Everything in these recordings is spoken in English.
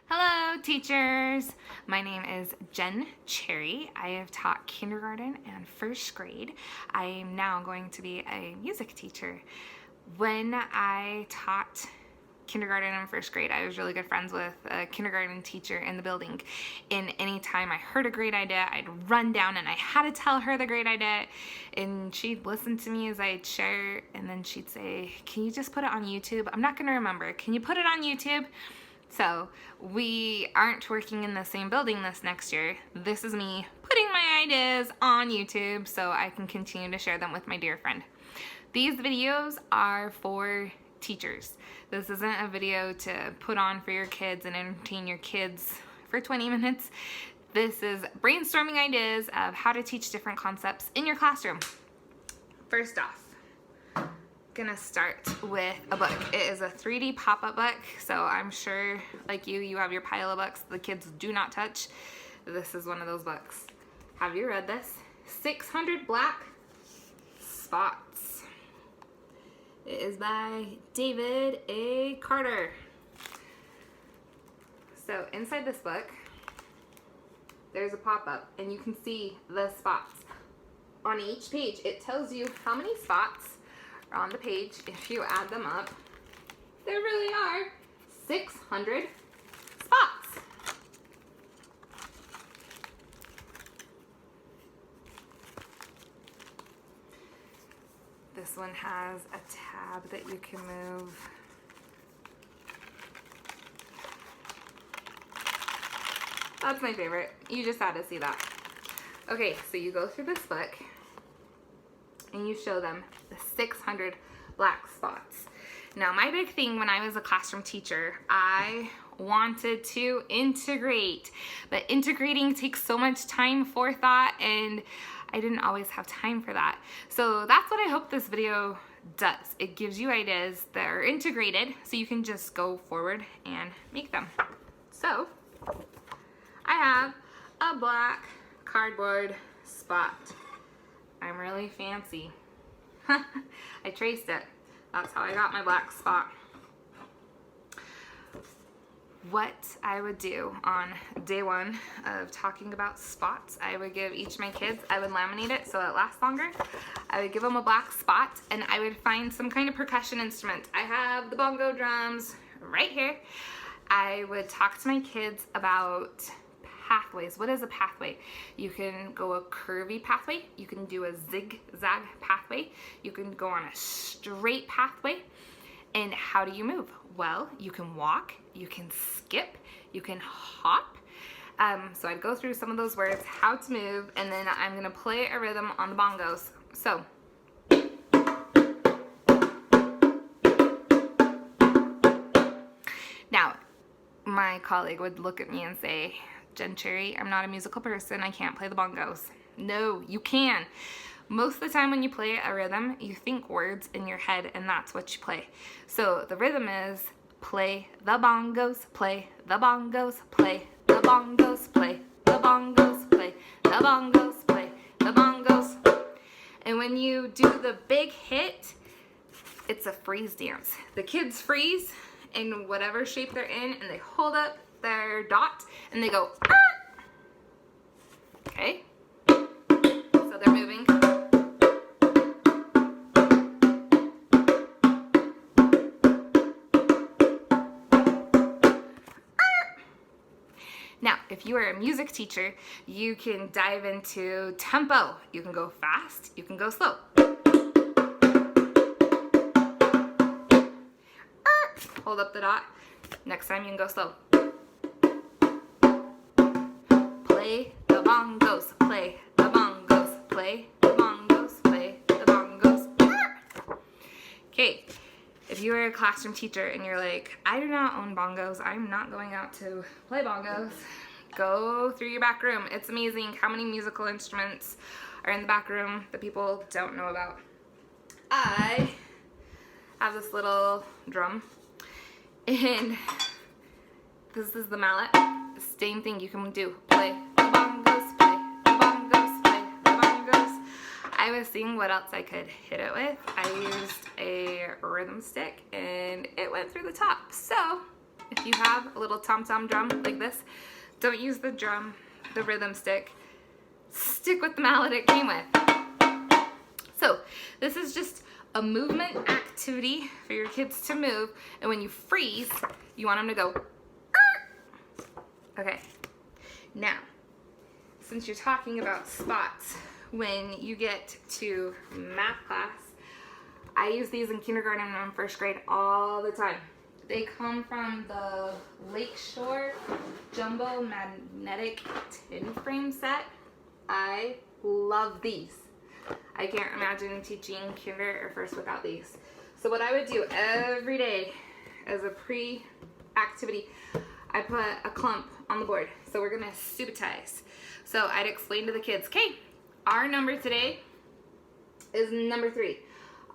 Hello, teachers. My name is Jenn Cherry. I have taught kindergarten and first grade. I am now going to be a music teacher. When I taught kindergarten and first grade, I was really good friends with a kindergarten teacher in the building. And anytime I heard a great idea, I'd run down and I had to tell her the great idea. And she'd listen to me as I'd share, and then she'd say, "Can you just put it on YouTube? I'm not gonna remember. Can you put it on YouTube?" So we aren't working in the same building this next year. This is me putting my ideas on YouTube so I can continue to share them with my dear friend. These videos are for teachers. This isn't a video to put on for your kids and entertain your kids for 20 minutes. This is brainstorming ideas of how to teach different concepts in your classroom. First off, gonna start with a book. It is a 3D pop-up book, so I'm sure like you have your pile of books the kids do not touch. This is one of those books. Have you read this? 600 Black Spots. It is by David A. Carter. So inside this book, there's a pop-up and you can see the spots. On each page, it tells you how many spots are on the page. If you add them up, there really are 600 spots. This one has a tab that you can move. That's my favorite. You just had to see that. Okay, so you go through this book and you show them the 600 black spots. Now, my big thing when I was a classroom teacher, I wanted to integrate, but integrating takes so much time, forethought, and I didn't always have time for that. So that's what I hope this video does. It gives you ideas that are integrated so you can just go forward and make them. So I have a black cardboard spot. I'm really fancy. I traced it. That's how I got my black spot. What I would do on day one of talking about spots, I would give each of my kids, I would laminate it so it lasts longer. I would give them a black spot and I would find some kind of percussion instrument. I have the bongo drums right here. I would talk to my kids about pathways. What is a pathway? You can go a curvy pathway. You can do a zigzag pathway. You can go on a straight pathway. And how do you move? Well, you can walk, you can skip, you can hop. So I'd go through some of those words, how to move, and then I'm gonna play a rhythm on the bongos. So, now, my colleague would look at me and say, "Jenn Cherry, I'm not a musical person, I can't play the bongos." No, you can. Most of the time when you play a rhythm, you think words in your head and that's what you play. So the rhythm is play the bongos, play the bongos, play the bongos, play the bongos, play the bongos, play the bongos. And when you do the big hit, it's a freeze dance. The kids freeze in whatever shape they're in and they hold up their dot and they go, "Ah!" Okay, so they're moving. Now, if you are a music teacher, you can dive into tempo. You can go fast, you can go slow. Hold up the dot. Next time you can go slow. Play the bongos, play the bongos, play the bongos, play the bongos. Okay, if you are a classroom teacher and you're like, "I do not own bongos, I'm not going out to play bongos," go through your back room. It's amazing how many musical instruments are in the back room that people don't know about. I have this little drum and this is the mallet. Same thing you can do. Play the bongos, play the bongos, play the bongos. I was seeing what else I could hit it with. I used a rhythm stick and it went through the top. So if you have a little tom-tom drum like this, don't use the drum, the rhythm stick. Stick with the mallet it came with. So this is just a movement activity for your kids to move, and when you freeze, you want them to go, okay. Now, since you're talking about spots, when you get to math class, I use these in kindergarten and first grade all the time. They come from the Lakeshore Jumbo Magnetic Tin Frame Set. I love these. I can't imagine teaching kinder or first without these. So what I would do every day as a pre-activity, I put a clump on the board. So we're gonna subitize. So I'd explain to the kids, okay, our number today is number 3.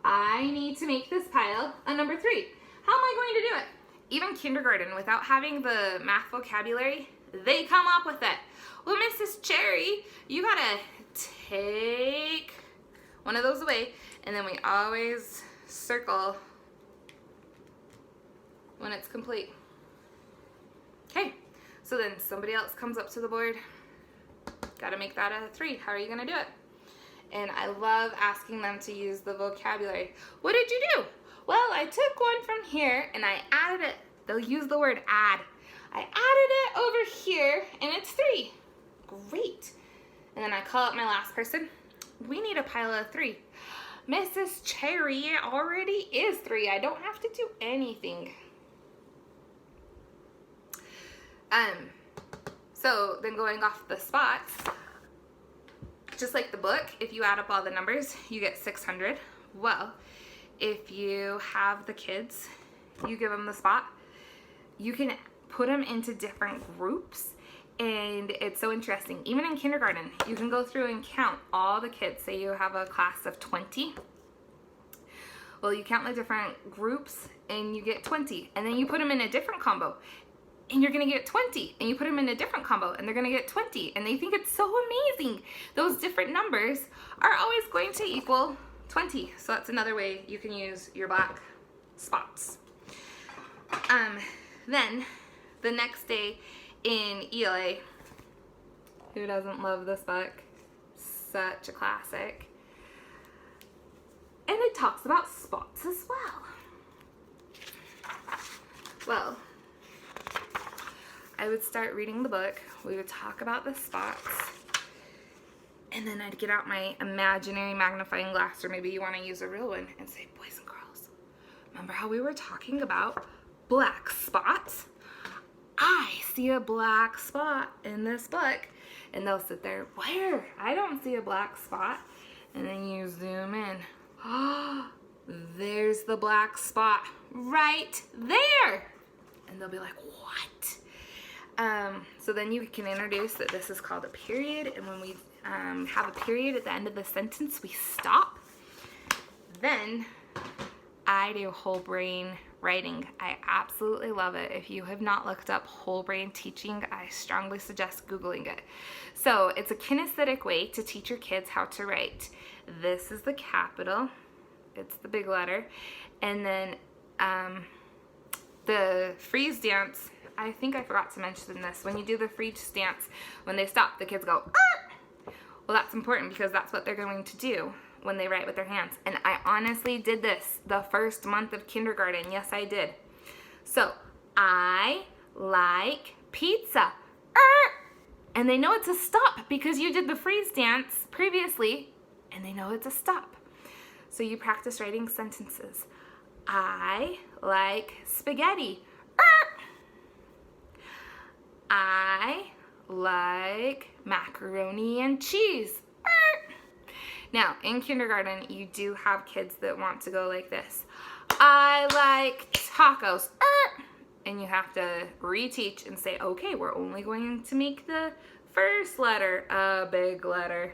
I need to make this pile a number 3. How am I going to do it? Even kindergarten, without having the math vocabulary, they come up with it. Well, Mrs. Cherry, you gotta take one of those away, and then we always circle when it's complete. Okay, so then somebody else comes up to the board. Gotta make that a 3. How are you gonna do it? And I love asking them to use the vocabulary. What did you do? Well, I took one from here and I added it. They'll use the word add. I added it over here and it's 3. Great. And then I call up my last person. We need a pile of 3. Mrs. Cherry, it already is 3. I don't have to do anything. So then going off the spots, just like the book, if you add up all the numbers, you get 600. Well, if you have the kids, you give them the spot, you can put them into different groups, and it's so interesting. Even in kindergarten, you can go through and count all the kids. Say you have a class of 20. Well, you count the different groups and you get 20, and then you put them in a different combo and you're gonna get 20, and you put them in a different combo and they're gonna get 20, and they think it's so amazing. Those different numbers are always going to equal 20. So that's another way you can use your black spots. Then the next day in ELA, who doesn't love this book? Such a classic. And it talks about spots as well. Well, I would start reading the book, we would talk about the spots, and then I'd get out my imaginary magnifying glass, or maybe you want to use a real one, and say, boys and girls, remember how we were talking about black spots? I see a black spot in this book. And they'll sit there, where? I don't see a black spot. And then you zoom in. Oh, there's the black spot right there. And they'll be like, what? So then you can introduce that this is called a period, and when we have a period at the end of the sentence, we stop. Then I do whole brain writing. I absolutely love it. If you have not looked up whole brain teaching, I strongly suggest Googling it. So it's a kinesthetic way to teach your kids how to write. This is the capital, it's the big letter, and then the freeze dance, I think I forgot to mention this. When you do the freeze dance, when they stop, the kids go, ah! Well, that's important because that's what they're going to do when they write with their hands. And I honestly did this the first month of kindergarten. Yes, I did. So, I like pizza. And they know it's a stop because you did the freeze dance previously, and they know it's a stop. So you practice writing sentences. I like spaghetti. I like macaroni and cheese. Now, in kindergarten, you do have kids that want to go like this. I like tacos. And you have to reteach and say, okay, we're only going to make the first letter a big letter.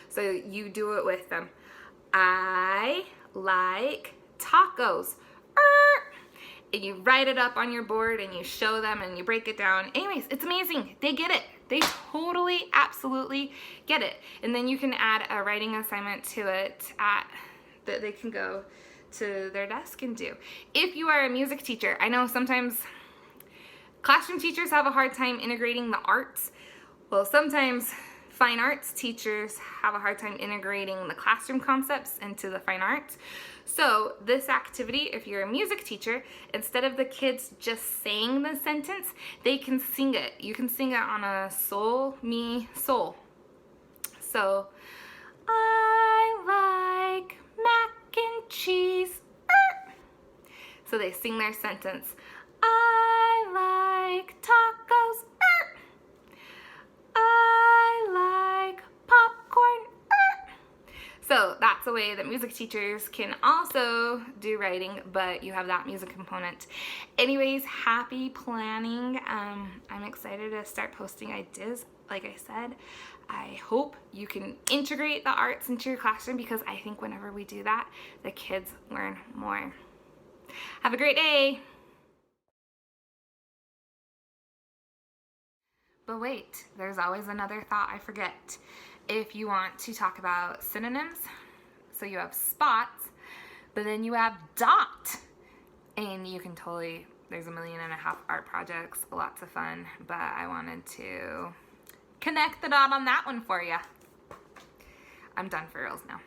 So you do it with them. I like tacos. And you write it up on your board and you show them and you break it down. Anyways, it's amazing. They get it. They totally, absolutely get it. And then you can add a writing assignment to it that they can go to their desk and do. If you are a music teacher, I know sometimes Classroom teachers have a hard time integrating the arts. Well, sometimes fine arts teachers have a hard time integrating the classroom concepts into the fine arts. So this activity, if you're a music teacher, instead of the kids just saying the sentence, they can sing it. You can sing it on a sol, mi, sol. So, I like mac and cheese. So they sing their sentence. I like tacos. I like popcorn. So that's a way that music teachers can also do writing, but you have that music component. Anyways, happy planning. I'm excited to start posting ideas. Like I said, I hope you can integrate the arts into your classroom, because I think whenever we do that, the kids learn more. Have a great day. But wait, there's always another thought I forget. If you want to talk about synonyms, so you have spots, but then you have dot. And you can totally, there's 1.5 million art projects, lots of fun, but I wanted to connect the dot on that one for you. I'm done for reals now.